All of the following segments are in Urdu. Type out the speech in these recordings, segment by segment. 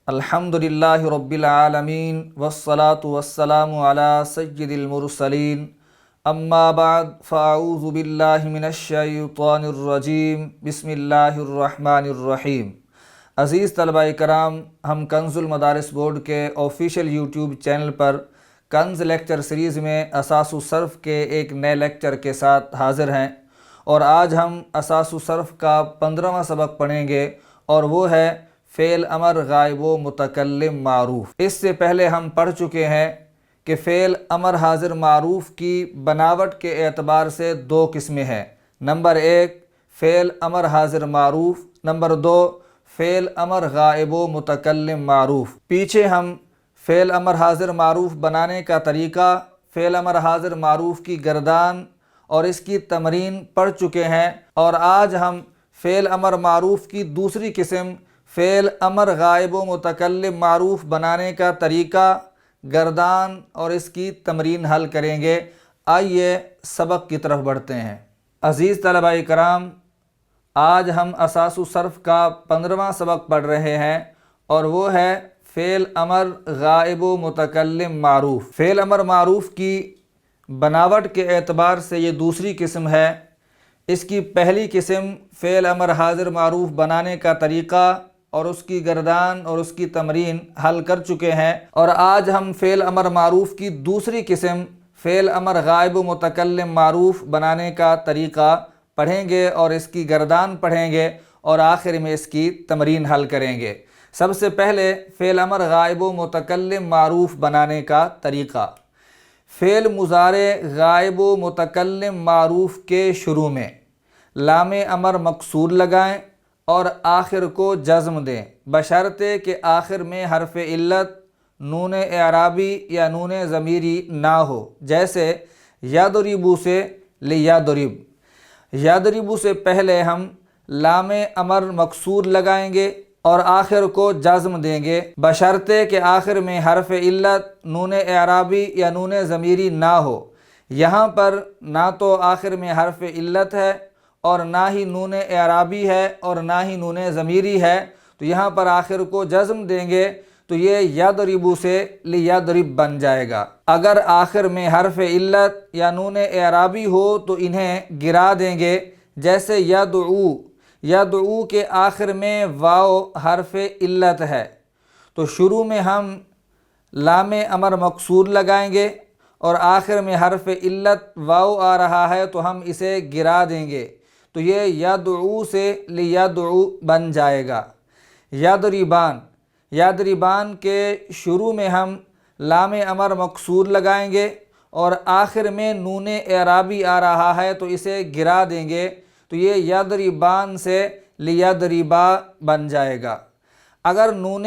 الحمدللہ رب العالمین والصلاة والسلام علی سید المرسلین اما بعد فاعوذ باللہ من الشیطان الرجیم بسم اللہ الرحمن الرحیم۔ عزیز طلبہ کرام، ہم کنز المدارس بورڈ کے آفیشیل یوٹیوب چینل پر کنز لیکچر سیریز میں اساس الصرف کے ایک نئے لیکچر کے ساتھ حاضر ہیں، اور آج ہم اساس الصرف کا 15واں سبق پڑھیں گے، اور وہ ہے فعل امر غائب و متکلم معروف۔ اس سے پہلے ہم پڑھ چکے ہیں کہ فعل امر حاضر معروف کی بناوٹ کے اعتبار سے دو قسمیں ہیں۔ نمبر 1 فعل امر حاضر معروف، نمبر 2 فعل امر غائب و متکلم معروف۔ پیچھے ہم فعل امر حاضر معروف بنانے کا طریقہ، فعل امر حاضر معروف کی گردان اور اس کی تمرین پڑھ چکے ہیں، اور آج ہم فعل امر معروف کی دوسری قسم فعل امر غائب و متکلم معروف بنانے کا طریقہ، گردان اور اس کی تمرین حل کریں گے۔ آئیے سبق کی طرف بڑھتے ہیں۔ عزیز طلبہ کرام، آج ہم اساس الصرف کا 15واں سبق پڑھ رہے ہیں، اور وہ ہے فعل امر غائب و متکلم معروف۔ فعل امر معروف کی بناوٹ کے اعتبار سے یہ دوسری قسم ہے۔ اس کی پہلی قسم فعل امر حاضر معروف بنانے کا طریقہ اور اس کی گردان اور اس کی تمرین حل کر چکے ہیں، اور آج ہم فعل امر معروف کی دوسری قسم فعل امر غائب و متکلم معروف بنانے کا طریقہ پڑھیں گے، اور اس کی گردان پڑھیں گے، اور آخر میں اس کی تمرین حل کریں گے۔ سب سے پہلے فعل امر غائب و متکلم معروف بنانے کا طریقہ۔ فعل مضارع غائب و متکلم معروف کے شروع میں لام امر مکسور لگائیں اور آخر کو جزم دیں، بشرطے کہ آخر میں حرف علت نون اعرابی یا نون ضمیری نہ ہو، جیسے یضرب سے لیضرب۔ یضرب سے پہلے ہم لام امر مکسور لگائیں گے اور آخر کو جزم دیں گے، بشرطے کہ آخر میں حرف علت نون اعرابی یا نون ضمیری نہ ہو۔ یہاں پر نہ تو آخر میں حرف علت ہے اور نہ ہی نون اعرابی ہے اور نہ ہی نون ضمیری ہے، تو یہاں پر آخر کو جزم دیں گے تو یہ یضرب سے لیضرب بن جائے گا۔ اگر آخر میں حرف علت یا نون اعرابی ہو تو انہیں گرا دیں گے، جیسے یدعو۔ یدعو کے آخر میں واو حرف علت ہے، تو شروع میں ہم لام امر مکسور لگائیں گے اور آخر میں حرف علت واو آ رہا ہے تو ہم اسے گرا دیں گے، تو یہ یدعو سے لیدعو بن جائے گا۔ یضربان۔ یضربان کے شروع میں ہم لام امر مکسور لگائیں گے اور آخر میں نون اعرابی آ رہا ہے تو اسے گرا دیں گے، تو یہ یضربان سے لیضربا بن جائے گا۔ اگر نون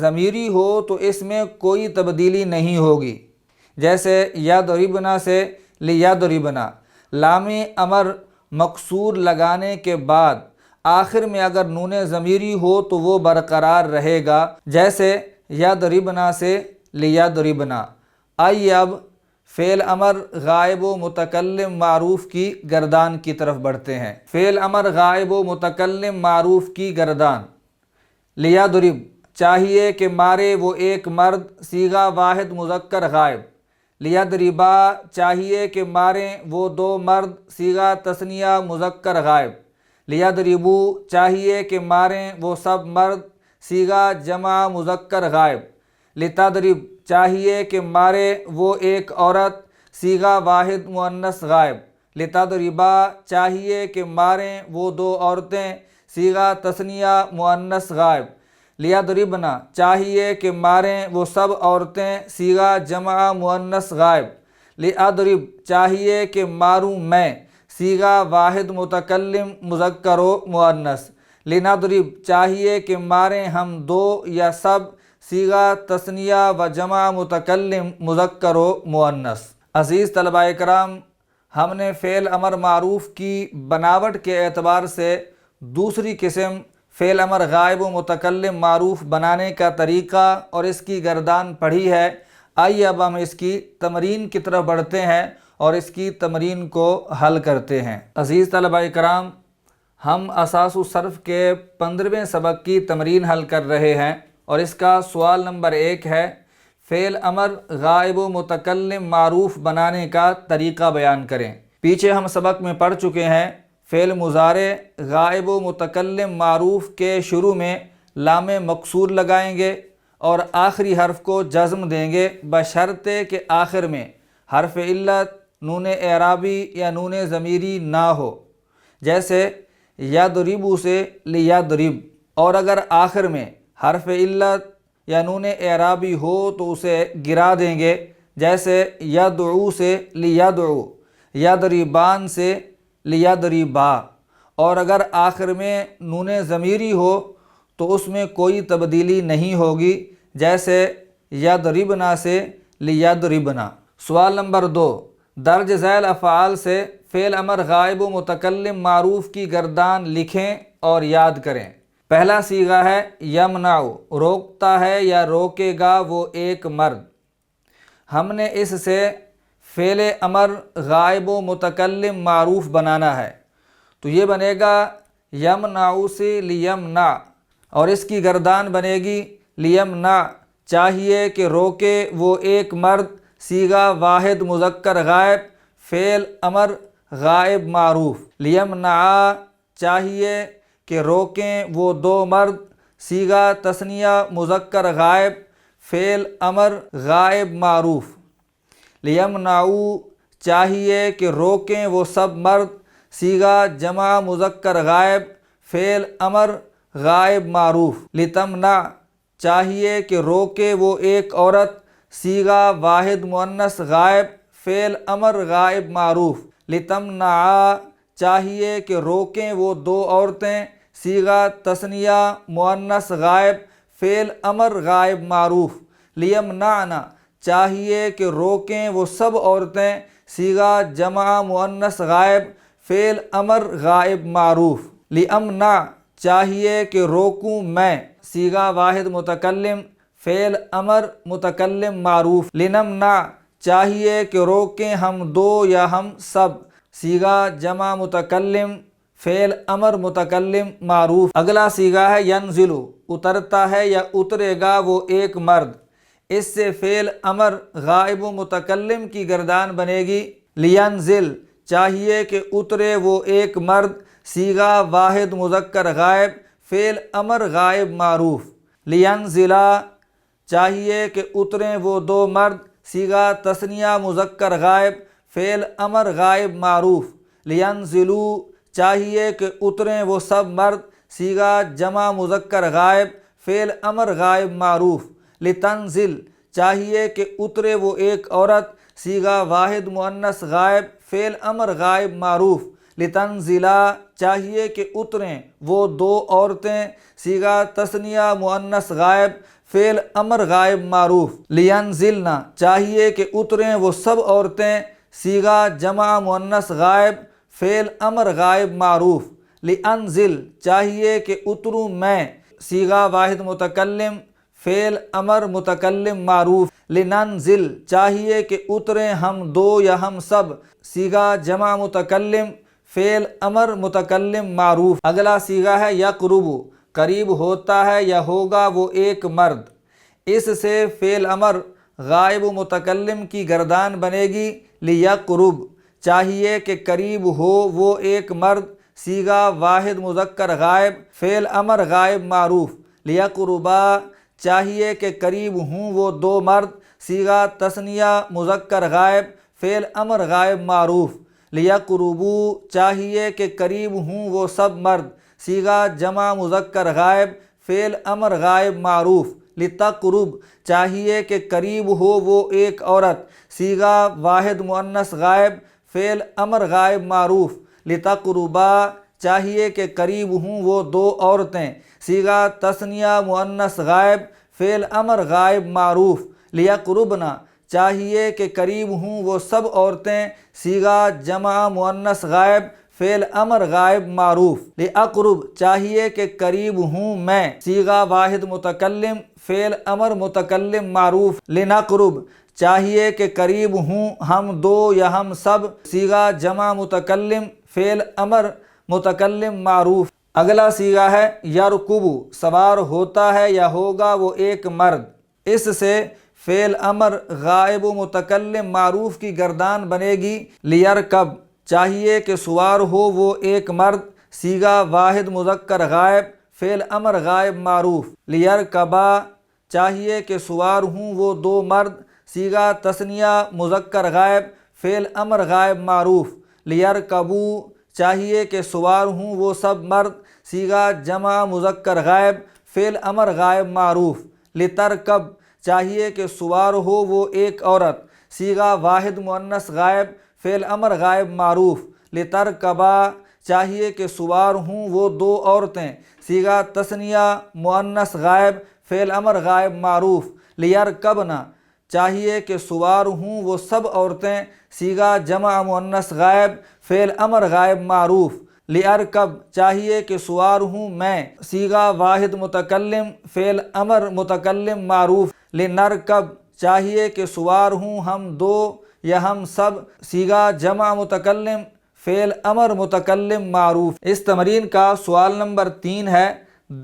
ضمیری ہو تو اس میں کوئی تبدیلی نہیں ہوگی، جیسے یضربنا سے لیضربنا۔ لام امر مکسور لگانے کے بعد آخر میں اگر نون ضمیری ہو تو وہ برقرار رہے گا، جیسے یضربنا سے لیضربنا۔ آئیے اب فعل امر غائب و متکلم معروف کی گردان کی طرف بڑھتے ہیں۔ فعل امر غائب و متکلم معروف کی گردان۔ لیضرب، چاہیے کہ مارے وہ ایک مرد، صیغہ واحد مذکر غائب۔ لیضربا، چاہیے کہ ماریں وہ دو مرد، صیغہ تثنیہ مذکر غائب۔ لیضربو، چاہیے کہ ماریں وہ سب مرد، صیغہ جمع مذکر غائب۔ لتضرب، چاہیے کہ مارے وہ ایک عورت، صیغہ واحد مؤنث غائب۔ لتضربا، چاہیے کہ ماریں وہ دو عورتیں، صیغہ تثنیہ مؤنث غائب۔ لیضربنا، چاہیے کہ ماریں وہ سب عورتیں، صیغہ جمع مؤنث غائب۔ لیضرب، چاہیے کہ ماروں میں، صیغہ واحد متکلم مذکر و مؤنث۔ لنضرب، چاہیے کہ ماریں ہم دو یا سب، صیغہ تثنیہ و جمع متکلم مذکر و مؤنث۔ عزیز طلبہ کرام، ہم نے فعل امر معروف کی بناوٹ کے اعتبار سے دوسری قسم فعل امر غائب و متکلم معروف بنانے کا طریقہ اور اس کی گردان پڑھی ہے۔ آئیے اب ہم اس کی تمرین کی طرف بڑھتے ہیں اور اس کی تمرین کو حل کرتے ہیں۔ عزیز طلبہ کرام، ہم اساس الصرف کے 15ویں سبق کی تمرین حل کر رہے ہیں، اور اس کا سوال نمبر 1 ہے، فعل امر غائب و متکلم معروف بنانے کا طریقہ بیان کریں۔ پیچھے ہم سبق میں پڑھ چکے ہیں، فعل مضارع غائب و متکلم معروف کے شروع میں لام مقصور لگائیں گے اور آخری حرف کو جزم دیں گے، بشرطے کہ آخر میں حرف علت، نون اعرابی یا نون ضمیری نہ ہو، جیسے یضرب سے لیضرب، اور اگر آخر میں حرف علت یا نون اعرابی ہو تو اسے گرا دیں گے، جیسے یدعو سے لیدعو، یضربان سے لیضربا، اور اگر آخر میں نون ضمیری ہو تو اس میں کوئی تبدیلی نہیں ہوگی، جیسے یضربنا سے لیضربنا۔ سوال نمبر 2، درج ذیل افعال سے فعل امر غائب و متکلم معروف کی گردان لکھیں اور یاد کریں۔ پہلا صیغہ ہے یمنع، روکتا ہے یا روکے گا وہ ایک مرد۔ ہم نے اس سے فعل امر غائب و متکلم معروف بنانا ہے، تو یہ بنے گا یمنع سے لیمنع، اور اس کی گردان بنے گی لیمنع، چاہیے کہ روکے وہ ایک مرد، صیغہ واحد مذکر غائب، فعل امر غائب معروف۔ لیمنع، چاہیے کہ روکیں وہ دو مرد، صیغہ تثنیہ مذکر غائب، فعل امر غائب معروف۔ لیمنعوا، چاہیے کہ روکیں وہ سب مرد، صیغہ جمع مذکر غائب، فعل امر غائب معروف۔ لتمنع، چاہیے کہ روکے وہ ایک عورت، صیغہ واحد مؤنث غائب، فعل امر غائب معروف۔ لتمنعا، چاہیے کہ روکیں وہ دو عورتیں، صیغہ تثنیہ مؤنث غائب، فعل امر غائب معروف۔ لیمنعنا، چاہیے کہ روکیں وہ سب عورتیں، صیغہ جمع مؤنث غائب، فعل امر غائب معروف۔ لیمنع، چاہیے کہ روکوں میں، صیغہ واحد متکلم، فعل امر متکلم معروف۔ لنمنع، چاہیے کہ روکیں ہم دو یا ہم سب، صیغہ جمع متکلم، فعل امر متکلم معروف۔ اگلا صیغہ ہے ینزل، اترتا ہے یا اترے گا وہ ایک مرد۔ اس سے فعل امر غائب و متکلم کی گردان بنے گی لینزل، چاہیے کہ اترے وہ ایک مرد، صیغہ واحد مذکر غائب، فعل امر غائب معروف۔ لینزلا، چاہیے کہ اتریں وہ دو مرد، صیغہ تثنیہ مذکر غائب، فعل امر غائب معروف۔ لینزلوا، چاہیے کہ اتریں وہ سب مرد، صیغہ جمع مذکر غائب، فعل امر غائب معروف۔ لتنزل، چاہیے کہ اترے وہ ایک عورت، صیغہ واحد مؤنث غائب، فعل امر غائب معروف۔ لتنزلا، چاہیے کہ اتریں وہ دو عورتیں، صیغہ تثنیہ مؤنث غائب، فعل امر غائب معروف۔ لینزلنا، چاہیے کہ اتریں وہ سب عورتیں، صیغہ جمع مؤنث غائب، فعل امر غائب معروف۔ لانزل، چاہیے کہ اتروں میں، صیغہ واحد متکلم، فعل امر متکلم معروف۔ لننزل، چاہیے کہ اتریں ہم دو یا ہم سب، صیغہ جمع متکلم، فعل امر متکلم معروف۔ اگلا صیغہ ہے یقرب، قریب ہوتا ہے یا ہوگا وہ ایک مرد۔ اس سے فعل امر غائب و متکلم کی گردان بنے گی لیقرب، چاہیے کہ قریب ہو وہ ایک مرد، صیغہ واحد مذکر غائب، فعل امر غائب معروف۔ لیقربا، چاہیے کہ قریب ہوں وہ دو مرد، صیغہ تثنیہ مذکر غائب، فعل امر غائب معروف۔ لیقربوا، چاہیے کہ قریب ہوں وہ سب مرد، صیغہ جمع مذکر غائب، فعل امر غائب معروف۔ لتقرب، چاہیے کہ قریب ہو وہ ایک عورت، صیغہ واحد مؤنث غائب، فعل امر غائب معروف۔ لتقربا، چاہیے کہ قریب ہوں وہ دو عورتیں، صیغہ تثنیہ مؤنث غائب، فعل امر غائب معروف۔ لیقربنا، چاہیے کہ قریب ہوں وہ سب عورتیں، صیغہ جمع مؤنث غائب، فعل امر غائب معروف۔ لاقرب، چاہیے کہ قریب ہوں میں، صیغہ واحد متکلم، فعل امر متکلم معروف۔ لنقرب، چاہیے کہ قریب ہوں ہم دو یا ہم سب، صیغہ جمع متکلم، فعل امر متکلم معروف۔ اگلا صیغہ ہے یرکبو، سوار ہوتا ہے یا ہوگا وہ ایک مرد، اس سے فعل امر غائب و متکلم معروف کی گردان بنے گی۔ لیرکب، چاہیے کہ سوار ہو وہ ایک مرد، صیغہ واحد مذکر غائب، فعل امر غائب معروف۔ لیرکبا، چاہیے کہ سوار ہوں وہ دو مرد، صیغہ تثنیہ مذکر غائب، فعل امر غائب معروف۔ لیرکبو، چاہیے کہ سوار ہوں وہ سب مرد، صیغہ جمع مذکر غائب، فعل امر غائب معروف۔ لترکب، چاہیے کہ سوار ہو وہ ایک عورت، صیغہ واحد مؤنث غائب، فعل امر غائب معروف۔ لترکبا، چاہیے کہ سوار ہوں وہ دو عورتیں، صیغہ تثنیہ مؤنث غائب، فعل امر غائب معروف۔ لیرکبنا، چاہیے کہ سوار ہوں وہ سب عورتیں، صیغہ جمع مؤنث غائب، فعل امر غائب معروف۔ لیرکب، چاہیے کہ سوار ہوں میں، صیغہ واحد متکلم، فعل امر متکلم معروف۔ لنرکب، چاہیے کہ سوار ہوں ہم دو یا ہم سب، صیغہ جمع متکلم، فعل امر متکلم معروف۔ اس تمرین کا سوال نمبر 3 ہے،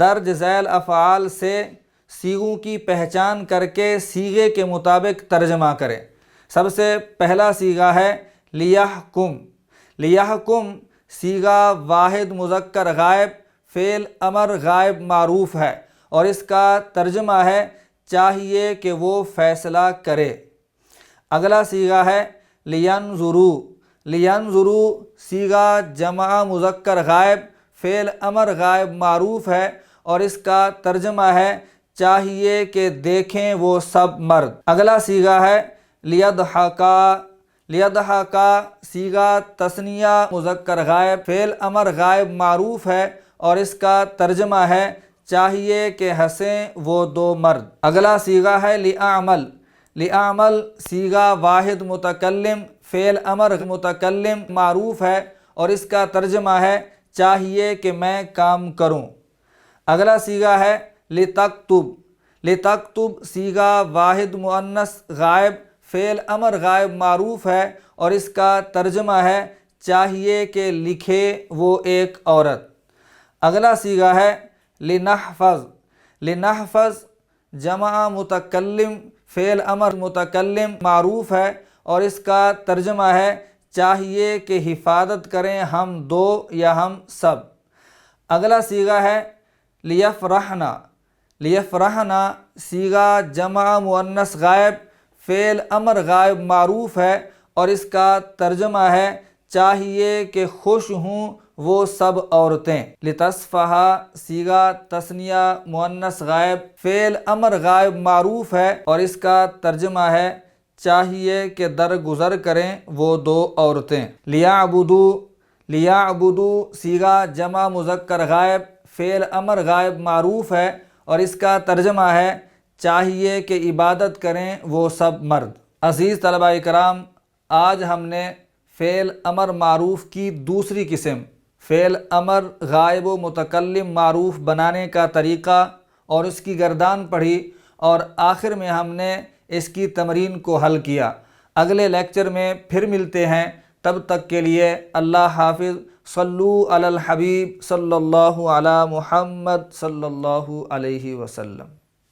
درج ذیل افعال سے صیغوں کی پہچان کر کے صیغے کے مطابق ترجمہ کریں۔ سب سے پہلا صیغہ ہے لیحکم۔ لیحکم صیغہ واحد مذکر غائب، فعل امر غائب معروف ہے اور اس کا ترجمہ ہے چاہیے کہ وہ فیصلہ کرے۔ اگلا صیغہ ہے لینظروا۔ لینظروا صیغہ جمع مذکر غائب، فعل امر غائب معروف ہے اور اس کا ترجمہ ہے چاہیے کہ دیکھیں وہ سب مرد۔ اگلا صیغہ ہے لیضحکا۔ لیضحکا صیغہ تثنیہ مذکر غائب، فعل امر غائب معروف ہے اور اس کا ترجمہ ہے چاہیے کہ ہنسیں وہ دو مرد۔ اگلا صیغہ ہے لیعمل۔ لیعمل صیغہ واحد متکلم، فعل امر متکلم معروف ہے اور اس کا ترجمہ ہے چاہیے کہ میں کام کروں۔ اگلا صیغہ ہے لتکتب۔ لتکتب صیغہ واحد مؤنث غائب، فعل امر غائب معروف ہے اور اس کا ترجمہ ہے چاہیے کہ لکھے وہ ایک عورت۔ اگلا صیغہ ہے لنحفظ۔ لنحفظ جمع متکلم، فعل امر متکلم معروف ہے اور اس کا ترجمہ ہے چاہیے کہ حفاظت کریں ہم دو یا ہم سب۔ اگلا صیغہ ہے لیفرحنا۔ لیفرحنا صیغہ جمع مؤنث غائب، فعل امر غائب معروف ہے اور اس کا ترجمہ ہے چاہیے کہ خوش ہوں وہ سب عورتیں۔ لتصفح صیغہ تثنیہ مؤنث غائب، فعل امر غائب معروف ہے اور اس کا ترجمہ ہے چاہیے کہ درگزر کریں وہ دو عورتیں۔ لیعبدوا۔ لیعبدوا صیغہ جمع مذکر غائب، فعل امر غائب معروف ہے اور اس کا ترجمہ ہے چاہیے کہ عبادت کریں وہ سب مرد۔ عزیز طلبہ کرام، آج ہم نے فعل امر معروف کی دوسری قسم، فعل امر غائب و متکلم معروف بنانے کا طریقہ اور اس کی گردان پڑھی اور آخر میں ہم نے اس کی تمرین کو حل کیا۔ اگلے لیکچر میں پھر ملتے ہیں، تب تک کے لیے اللہ حافظ۔ صلو علی الحبیب صلی اللہ علی محمد صلی اللہ علیہ وسلم۔